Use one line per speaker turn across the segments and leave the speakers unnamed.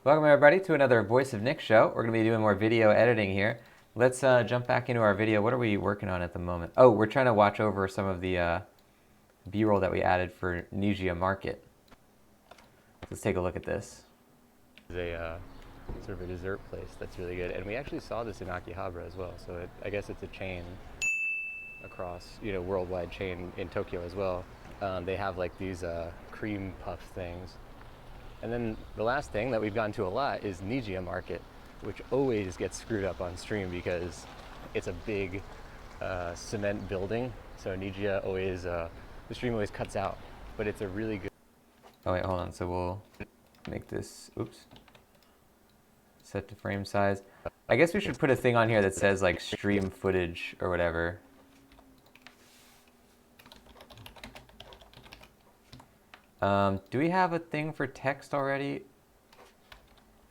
Welcome everybody to another Voice of Nick show. We're going to be doing more video editing here. Let's jump back into our video. What are we working on at the moment? Oh, we're trying to watch over some of the B-roll that we added for Nijiya Market. Let's take a look at this. It's a sort of a dessert place that's really good, and we actually saw this in Akihabara as well. So I guess it's a chain across, worldwide chain in Tokyo as well. They have like these cream puff things. And then the last thing that we've gotten to a lot is Nijiya Market, which always gets screwed up on stream because it's a big cement building. So Nijiya always, the stream always cuts out, but it's a really good... Oh wait, hold on. So we'll make this, oops, set to frame size. I guess we should put a thing on here that says like stream footage or whatever. Do we have a thing for text already?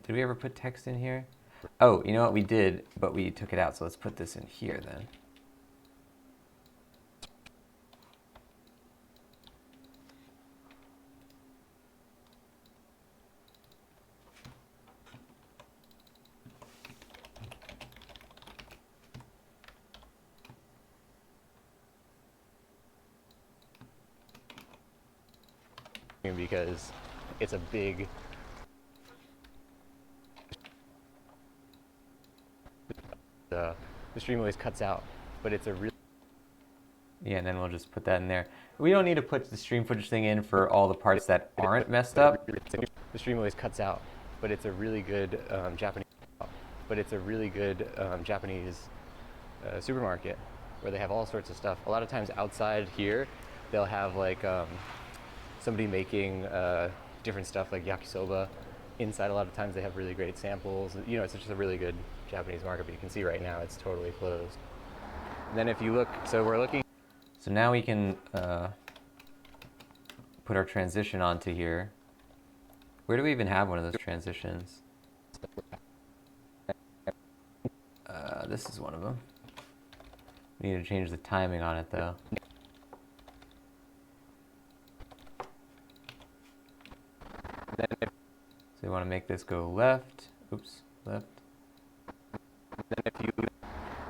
Did we ever put text in here? Oh, you know what, we did, but we took it out, so let's put this in here then. Because it's a big... The stream always cuts out, but it's a really... Yeah, and then we'll just put that in there. We don't need to put the stream footage thing in for all the parts that aren't messed up. The stream always cuts out, but it's a really good Japanese... Japanese supermarket where they have all sorts of stuff. A lot of times outside here, they'll have like somebody making different stuff like yakisoba. Inside, a lot of times they have really great samples. It's just a really good Japanese market, but you can see right now it's totally closed. And then if you look, so we're looking... So now we can put our transition onto here. Where do we even have one of those transitions? This is one of them. We need to change the timing on it though. So we want to make this go left. Oops, left.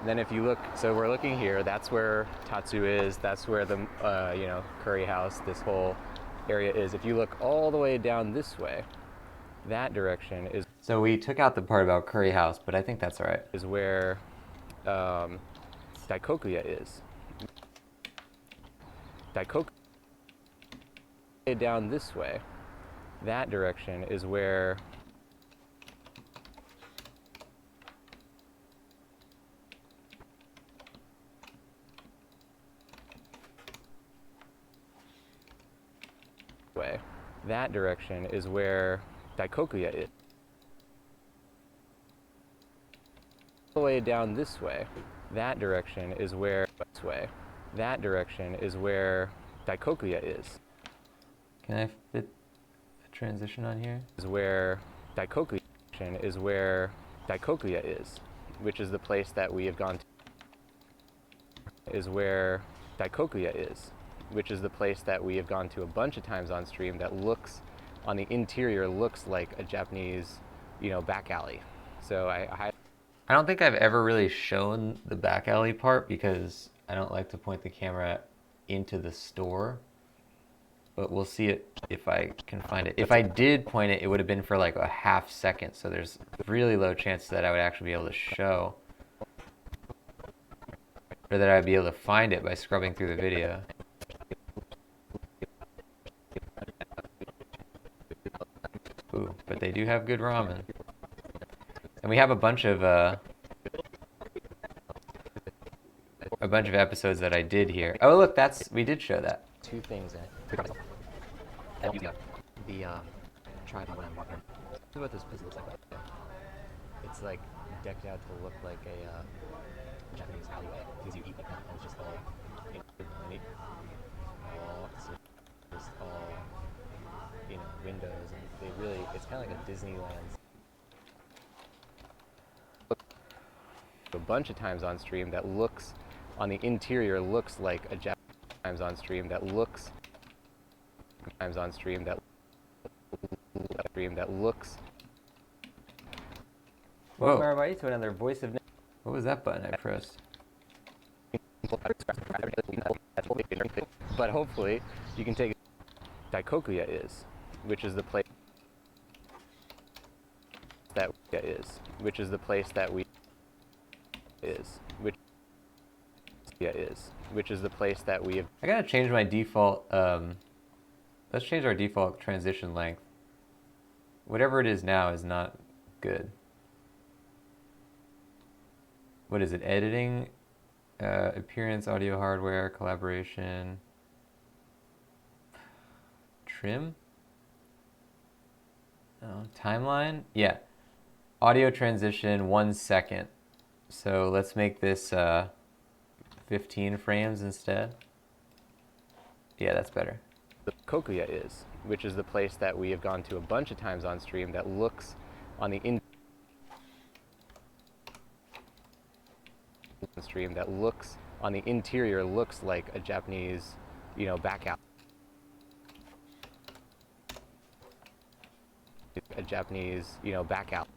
Then if you look, so we're looking here, that's where Tatsu is, that's where the, curry house, this whole area is. If you look all the way down this way, that direction is... So we took out the part about curry house, but I think that's all right. Is where Daikokuya is. Daikokuya down this way. That direction is where that direction is where Daikokuya is. All the way down this way, that direction is where that direction is where Daikokuya is. Can I fit a transition on here? Is where Daikokuya is, which is the place that we have gone to. Is where Daikokuya is, which is the place that we have gone to a bunch of times on stream that looks, on the interior, looks like a Japanese, back alley. So I don't think I've ever really shown the back alley part because I don't like to point the camera into the store. But we'll see it if I can find it. If I did point it, it would have been for like a half second. So there's really low chance that I would actually be able to show. Or that I'd be able to find it by scrubbing through the video. Ooh, but they do have good ramen. And we have a bunch of episodes that I did here. Oh look, we did show that. Two things in it. The tripod when I'm walking. Think about this place looks like. It's like decked out to look like a Japanese alleyway because you eat like that and it's just all just all windows, and they really, it's kind of like a Disneyland. A bunch of times on stream that looks, on the interior, looks like a Japanese times on stream that looks Welcome everybody to another Voice of Nick. What was that button I pressed?
But hopefully you can take Dicokia is, which is the place that is, which is the place that we is, which is the place that we have.
I gotta change my default, let's change our default transition length. Whatever it is now is not good. What is it? Editing, appearance, audio hardware, collaboration, trim? Oh, timeline? Yeah. Audio transition 1 second. So let's make this 15 frames instead. Yeah, that's better.
Kokuya is, which is the place that we have gone to a bunch of times on stream that looks on the interior looks like a Japanese, back alley. A Japanese, back alley.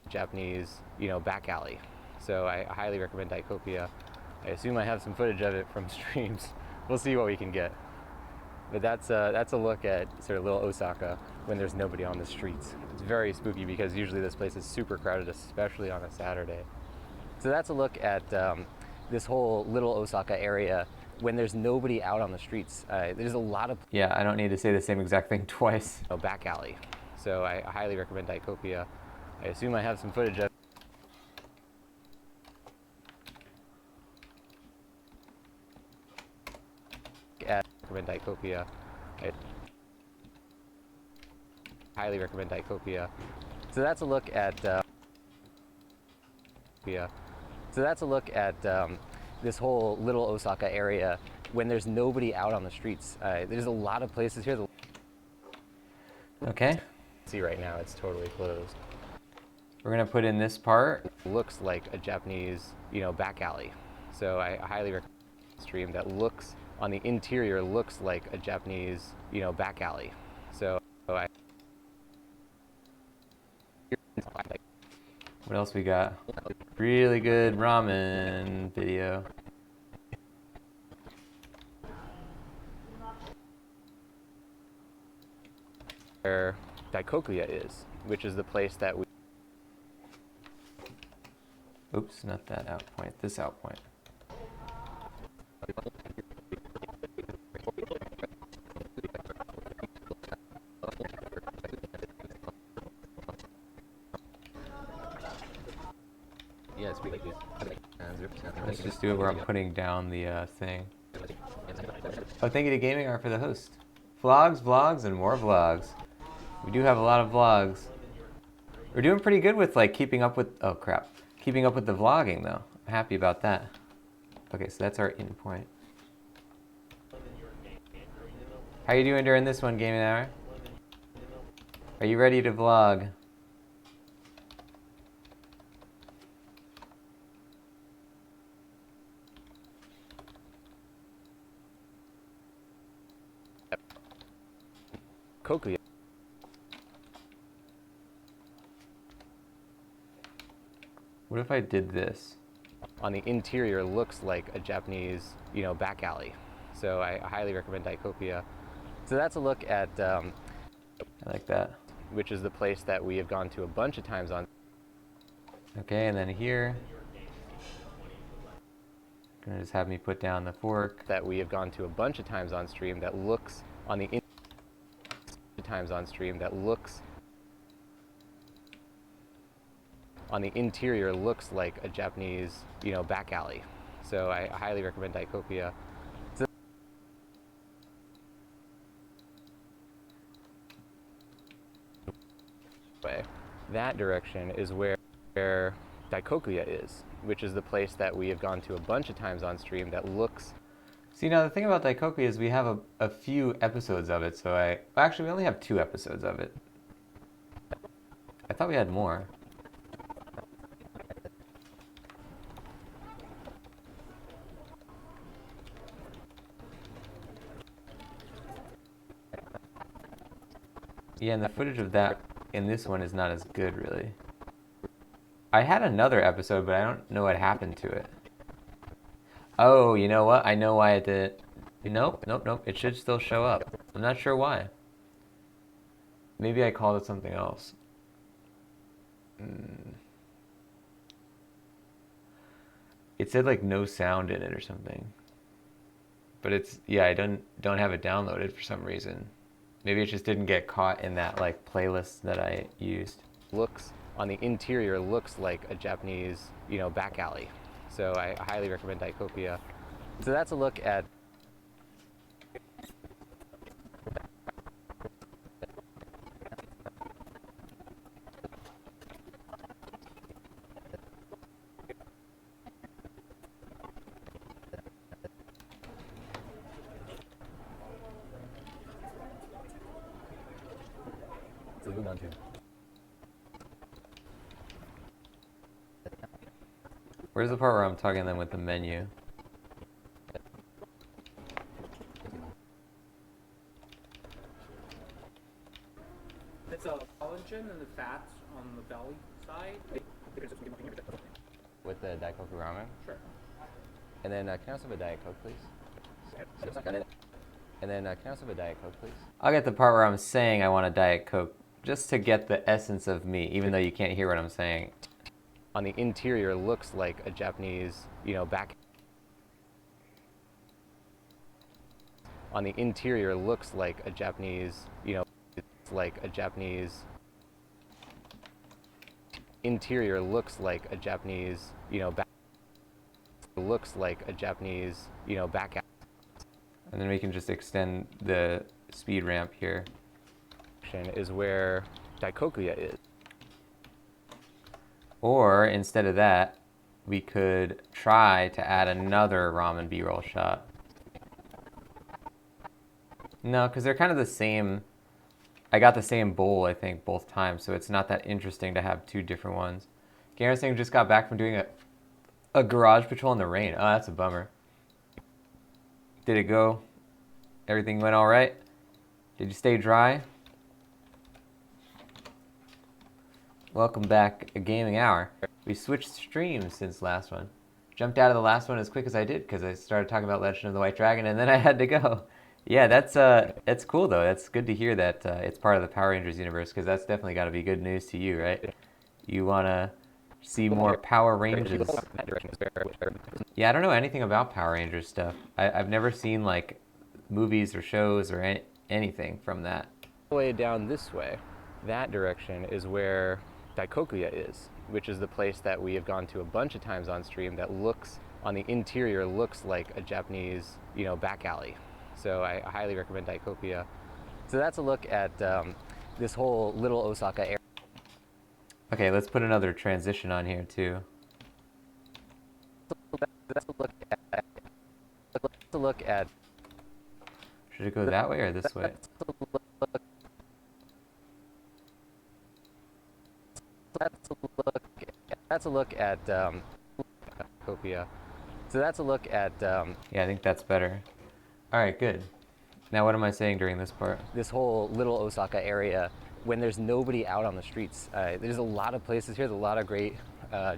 Japanese, back alley. So I highly recommend Dicokia. I assume I have some footage of it from streams. We'll see what we can get. But that's a look at sort of Little Osaka when there's nobody on the streets. It's very spooky because usually this place is super crowded, especially on a Saturday. So that's a look at this whole Little Osaka area when there's nobody out on the streets. There's a lot of...
Yeah, I don't need to say the same exact thing twice.
Back alley. So I highly recommend Dicokia. I assume I have some footage of Dicokia. I highly recommend Dicokia. So that's a look at this whole Little Osaka area when there's nobody out on the streets. There's a lot of places here.
Okay.
See right now, it's totally closed.
We're gonna put in this part.
Looks like a Japanese, back alley. So I highly recommend stream that looks on the interior looks like a Japanese, back alley. So I...
What else we got? Really good ramen video.
Where Dicokia is, which is the place that we...
Oops, not that out point, this out point. Let's just do it where I'm putting down the thing. Oh, thank you to Gaming Art for the host. Vlogs, vlogs, and more vlogs. We do have a lot of vlogs. We're doing pretty good with like keeping up with, oh crap, keeping up with the vlogging though. I'm happy about that. Okay, so that's our in point. How you doing during this one, Gaming Hour? Are you ready to vlog?
Kokuya.
What if I did this?
On the interior looks like a Japanese, back alley. So I highly recommend Dicokia. So that's a look at...
I like that.
Which is the place that we have gone to a bunch of times on...
Okay, and then here, gonna just have me put down the fork.
That we have gone to a bunch of times on stream that looks on the on the interior looks like a Japanese, back alley. So I highly recommend Dicokia. So that direction is where Dicokia is, which is the place that we have gone to a bunch of times on stream that looks...
See, now the thing about Dicokia is we have a few episodes of it, so actually we only have 2 episodes of it. I thought we had more. Yeah, and the footage of that in this one is not as good, really. I had another episode, but I don't know what happened to it. Oh, you know what? I know why it did. Nope, nope, nope. It should still show up. I'm not sure why. Maybe I called it something else. It said like no sound in it or something. But it's, yeah, I don't have it downloaded for some reason. Maybe it just didn't get caught in that like playlist that I used.
Looks on the interior looks like a Japanese, back alley. So I highly recommend Dietopia. So that's a look at
Where's the part where I'm talking them with the menu?
It's a collagen and the fats on the belly side.
with the Daikoku ramen.
Sure.
And then can I also have a Diet Coke, please? And then can I also have a Diet Coke, please?
I'll get the part where I'm saying I want a Diet Coke just to get the essence of me, even though you can't hear what I'm saying.
On the interior looks like a Japanese, back. On the interior looks like a Japanese, it's like a Japanese. Interior looks like a Japanese, back. Looks like a Japanese, back.
And then we can just extend the speed ramp here.
Is where Daikokuya is.
Or instead of that, we could try to add another ramen B-roll shot. No, because they're kind of the same. I got the same bowl, I think, both times, so it's not that interesting to have two different ones. Garen Singh just got back from doing a garage patrol in the rain. Oh, that's a bummer. Did it go? Everything went all right? Did you stay dry? Welcome back, a gaming hour. We switched streams since last one. Jumped out of the last one as quick as I did because I started talking about Legend of the White Dragon and then I had to go. Yeah, that's cool though. That's good to hear that it's part of the Power Rangers universe because that's definitely got to be good news to you, right? You want to see more Power Rangers. Yeah, I don't know anything about Power Rangers stuff. I've never seen like movies or shows or anything from that.
The way down this way, that direction is where Daikokuya is, which is the place that we have gone to a bunch of times on stream that looks, on the interior, looks like a Japanese, back alley. So I highly recommend Daikokuya. So that's a look at this whole Little Osaka area.
Okay, let's put another transition on here too.
That's a look at.
Should it go that way or this way?
That's a look at Daikokuya. So that's a look at.
Yeah, I think that's better. All right, good. Now what am I saying during this part?
This whole Little Osaka area, when there's nobody out on the streets. There's a lot of places here, there's a lot of great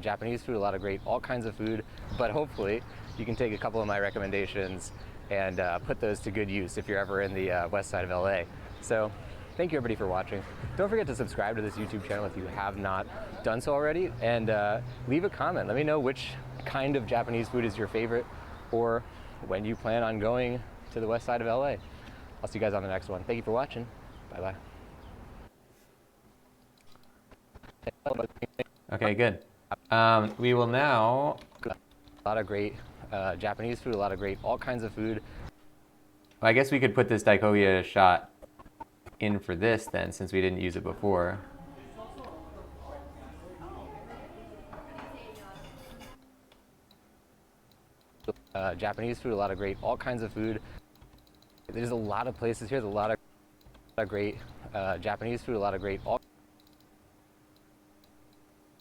Japanese food, a lot of great all kinds of food, but hopefully you can take a couple of my recommendations and put those to good use if you're ever in the west side of LA. So thank you everybody for watching. Don't forget to subscribe to this YouTube channel if you have not done so already, and leave a comment. Let me know which kind of Japanese food is your favorite, or when you plan on going to the west side of LA. I'll see you guys on the next one. Thank you for watching. Bye-bye.
Okay, good. We will now.
A lot of great Japanese food, a lot of great all kinds of food.
Well, I guess we could put this Daikokuya shot in for this then, since we didn't use it before.
Japanese food, a lot of great all kinds of food. There's a lot of places here, there's a lot of great Japanese food, a lot of great all.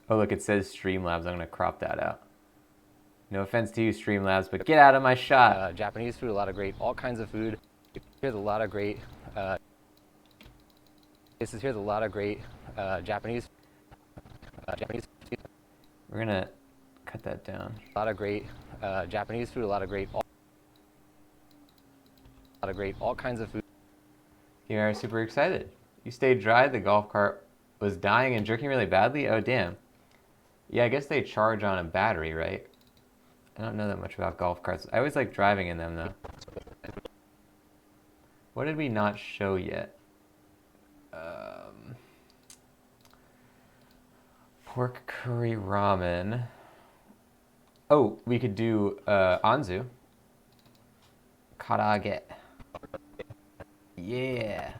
Oh, look, it says Streamlabs. I'm going to crop that out. No offense to you, Streamlabs, but get out of my shot.
Japanese food, a lot of great all kinds of food. There's a lot of great places here. There's a lot of great Japanese
We're gonna cut that down.
a lot of great Japanese food, a lot of great all kinds of food.
You are super excited. You stayed dry. The golf cart was dying and jerking really badly. Oh damn. Yeah, I guess they charge on a battery, right? I don't know that much about golf carts. I always like driving in them though. What did we not show yet? Pork curry ramen. Oh, we could do anzu. Karage. Yeah.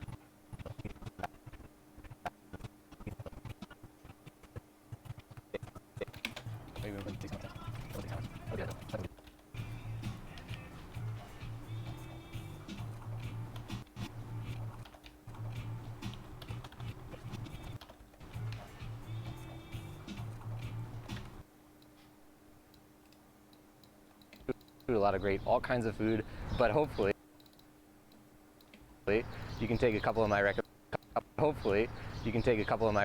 A lot of great all kinds of food, but hopefully you can take a couple of my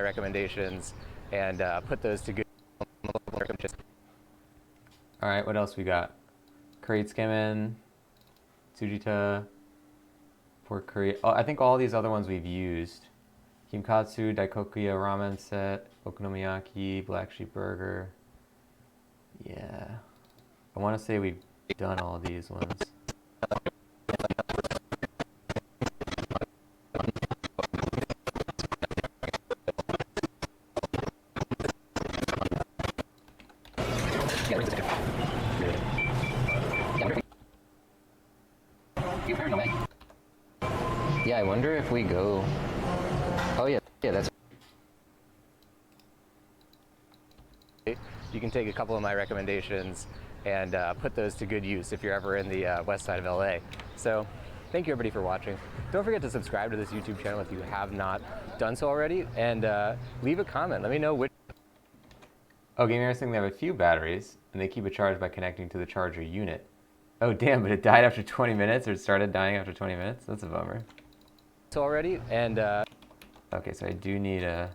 recommendations and put those to good.
All right, what else we got? Curried tsukemen, tsujita, pork curry. Oh, I think all these other ones we've used. Kimkatsu, daikokuya ramen set, okonomiyaki, black sheep burger. Yeah. I want to say we've done all these ones.
Yeah, I wonder if we go. Oh yeah, that's. You can take a couple of my recommendations and put those to good use if you're ever in the west side of LA. So, thank you everybody for watching. Don't forget to subscribe to this YouTube channel if you have not done so already, and leave a comment. Let me know which.
Oh, Game Air's saying they have a few batteries, and they keep it charged by connecting to the charger unit. Oh, damn, but it died after 20 minutes, or it started dying after 20 minutes? That's a bummer.
So already, and
Okay, so I do need a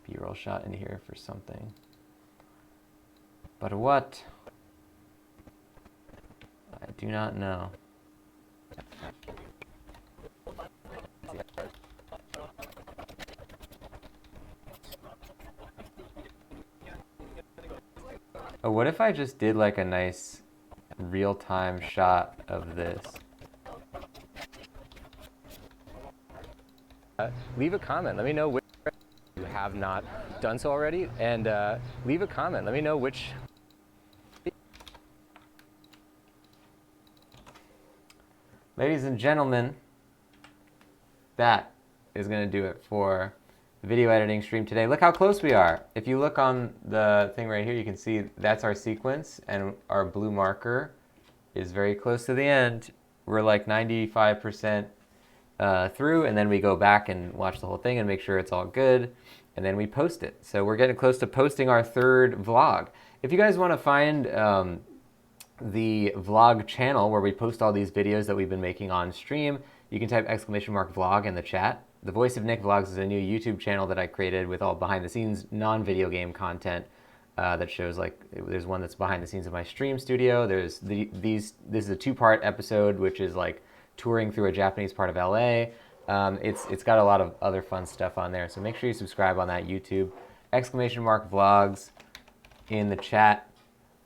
B-roll shot in here for something. But what? I do not know. Oh, what if I just did like a nice real-time shot of this?
leave a comment. Let me know which you have not done so already, and leave a comment. Let me know which.
Ladies and gentlemen, that is going to do it for the video editing stream today. Look how close we are. If you look on the thing right here, you can see that's our sequence, and our blue marker is very close to the end. We're like 95% through, and then we go back and watch the whole thing and make sure it's all good, and then we post it. So we're getting close to posting our third vlog. If you guys want to find the vlog channel where we post all these videos that we've been making on stream, you can type !vlog in the chat. The Voice of Nick Vlogs is a new YouTube channel that I created with all behind the scenes non-video game content that shows, like, there's one that's behind the scenes of my stream studio. There's this is a 2-part episode, which is like touring through a Japanese part of LA. It's got a lot of other fun stuff on there, so make sure you subscribe on that YouTube. !vlogs in the chat,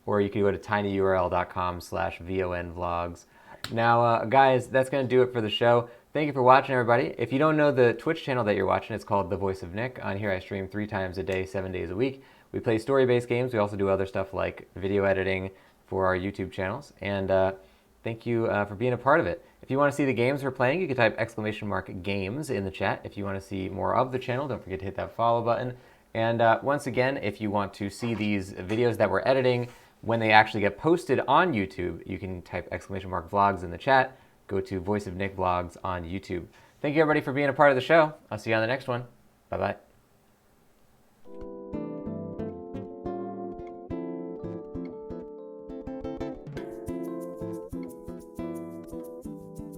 or you can go to tinyurl.com/vonvlogs. Now, guys, that's going to do it for the show. Thank you for watching, everybody. If you don't know the Twitch channel that you're watching, it's called The Voice of Nick. On here, I stream 3 times a day, 7 days a week. We play story-based games. We also do other stuff like video editing for our YouTube channels. And thank you for being a part of it. If you want to see the games we're playing, you can type !games in the chat. If you want to see more of the channel, don't forget to hit that follow button. And once again, if you want to see these videos that we're editing when they actually get posted on YouTube, you can type !vlogs in the chat. Go to Voice of Nick Vlogs on YouTube. Thank you, everybody, for being a part of the show. I'll see you on the next one. Bye-bye.